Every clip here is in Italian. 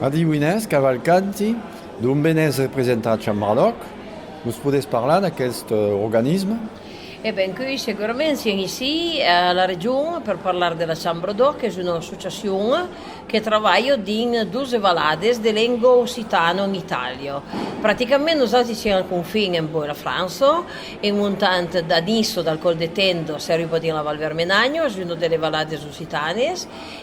Adiu Inès Cavalcanti, d'un benès representat Chambardoc. Nos podes parlar d'aquest organisme? Qui sicuramente siamo ici alla Regione per parlare della Chambrodoc, che è un'associazione che lavora in 12 valades di lingua occitana in Italia. Praticamente noi siamo al confine con la Francia, e montante da Nisso, dal Col de Tendo, si arriva in Val Vermenagno, è una delle valades occitane,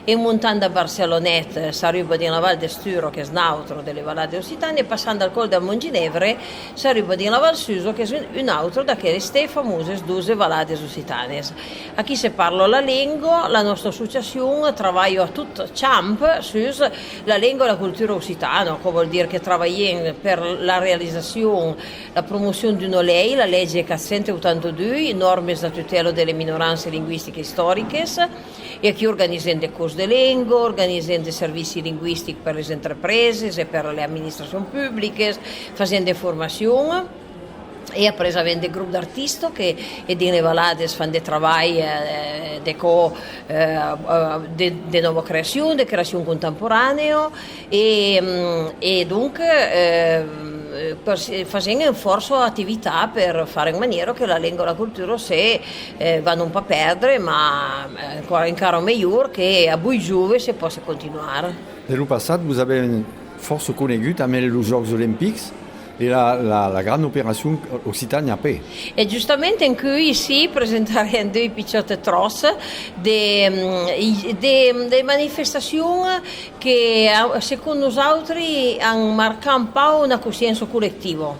e montante da Barcelonette, si arriva in Val de Sturo, che è un'altra delle valades occitane, e passando dal Col del Monginevre, si arriva in Val Suso, che è un'altra da quelle famose 12 valades occitanes. A chi se parla la lingua, la nostra associazione lavora a tutto campo sulla lingua e la cultura occitana, che vuol dire che lavoriamo per la realizzazione, la promozione di una legge, la legge 482, norme da tutela delle minoranze linguistiche e storiche, e che organizziamo dei corsi di lingua, organizziamo dei servizi linguistici per le imprese e per le amministrazioni pubbliche, facendo formazione. E appresa avendo gruppo d'artisti che in valades fanno dei lavori di nuova creazione, di creazione contemporanea e dunque facendo un forzo attività per fare in maniera che la lingua e la cultura vanno un po' a perdere, ma ancora meglio che a Bui Giuve si possa continuare. Nel passato vous avez forse conegut també els Jocs Olímpics e la grande operazione Occitania a P. E giustamente in cui si presenteremo due picciotte tros delle manifestazioni che secondo noi hanno marcato un po' una coscienza collettiva,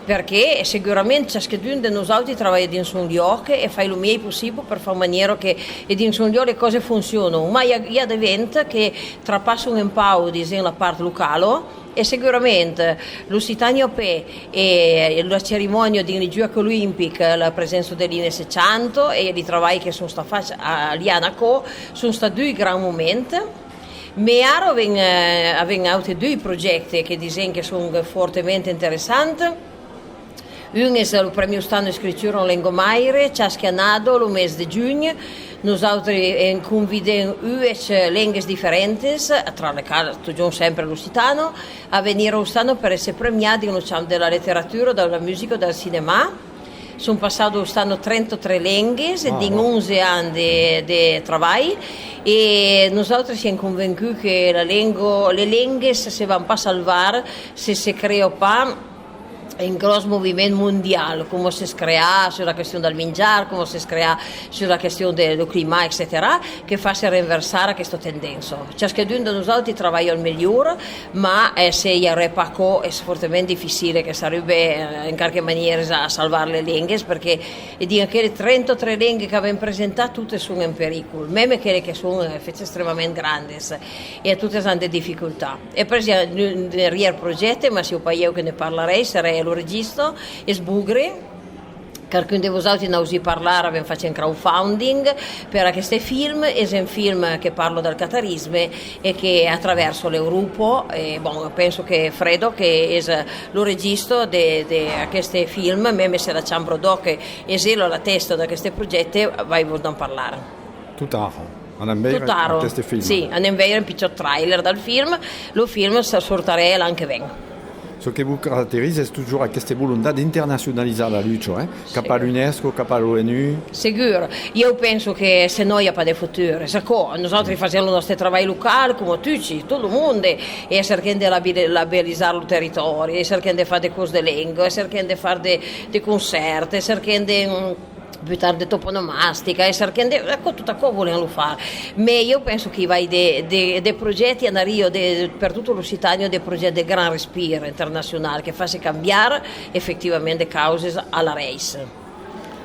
perché sicuramente ciascuno di noi lavora in un luogo e fa il meglio possibile per fare in maniera che in un luogo le cose funzionano, ma il y a dei eventi che trapassano un po' la parte locale. E sicuramente l'Occitania OP e la cerimonia di Giochi Olimpici, la presenza dell'Ine 600 e i lavori che sono stati fatti a Lianaco sono stati due grandi momenti. Ma abbiamo altri due progetti che sono fortemente interessanti. Uno è il premio Stanno Scrittura in Lingua Maire, ciascun il mese di giugno. Noi convidiamo 10 lingue differenti, tra le quali sempre l'occitano, a venire a per essere premiati dalla letteratura, dalla musica e dal cinema. Sono passati quest'anno 33 lingue di 11 anni di lavoro e noi siamo convinti che le lingue si vanno pas salvare se si crea pas un grosso movimento mondiale, come si crea sulla questione del mangiare, come si crea sulla questione del clima, eccetera, che fa rinversare questa tendenza. Ciascuno di noi lavora al migliore, ma se il repaco è fortemente difficile che sarebbe in qualche maniera a salvare le lingue, perché di quelle 33 lingue che abbiamo presentato, tutte sono in pericolo, meme quelle che sono estremamente grandi e tutte hanno delle difficoltà. E per esempio, il progetto, ma se io che ne parlerei, sarei lo registro e sbugri. Qualcuno di voi ne usi parlare, abbiamo fatto un crowdfunding per questo film, è un film che parla del catarismo e che attraverso l'Europa, penso che Fredo che è lo registro di questo film, me se la Chambrodoc è la testa di questi progetti, vai a parlare. Tutto. Tutto, sì, andiamo a vedere un piccolo trailer dal film, lo film sortirà l'anche vengo. Ce che vous caractérise è toujours questa volontà di internazionalizzare la luce, cap all'UNESCO, cap all'ONU. Sicuro, io penso che se noi abbiamo futuro, noi facciamo i nostri lavori locali come tutti, tutto il mondo, e cerchiamo di labellizzare il territorio, e cerchiamo di fare delle cose di lingua, e cerchiamo di fare dei concerti, e cerchiamo di buttare di toponomastica e cercando tutta cosa vogliono fare, ma io penso che vai dei progetti a Rio per tutto l'Occitania, dei progetti di gran respiro internazionale che faccia cambiare effettivamente le cause alla race.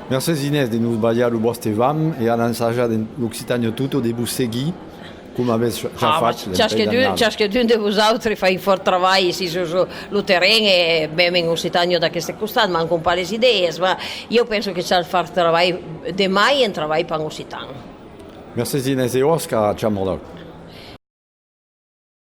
Merci Inès di non sbagliare il vostro vam e all'ansaggia dell'Occitania tutto di seguire come avete già fatto. Ciascuno di voi fa un forte lavoro sul terreno e abbiamo in Occitania da queste costate, ma anche un po' le idee, ma io penso che c'è il fare lavoro di mai e un lavoro per l'Occitania. Merci Inès e Oscar, ciao Mordoc.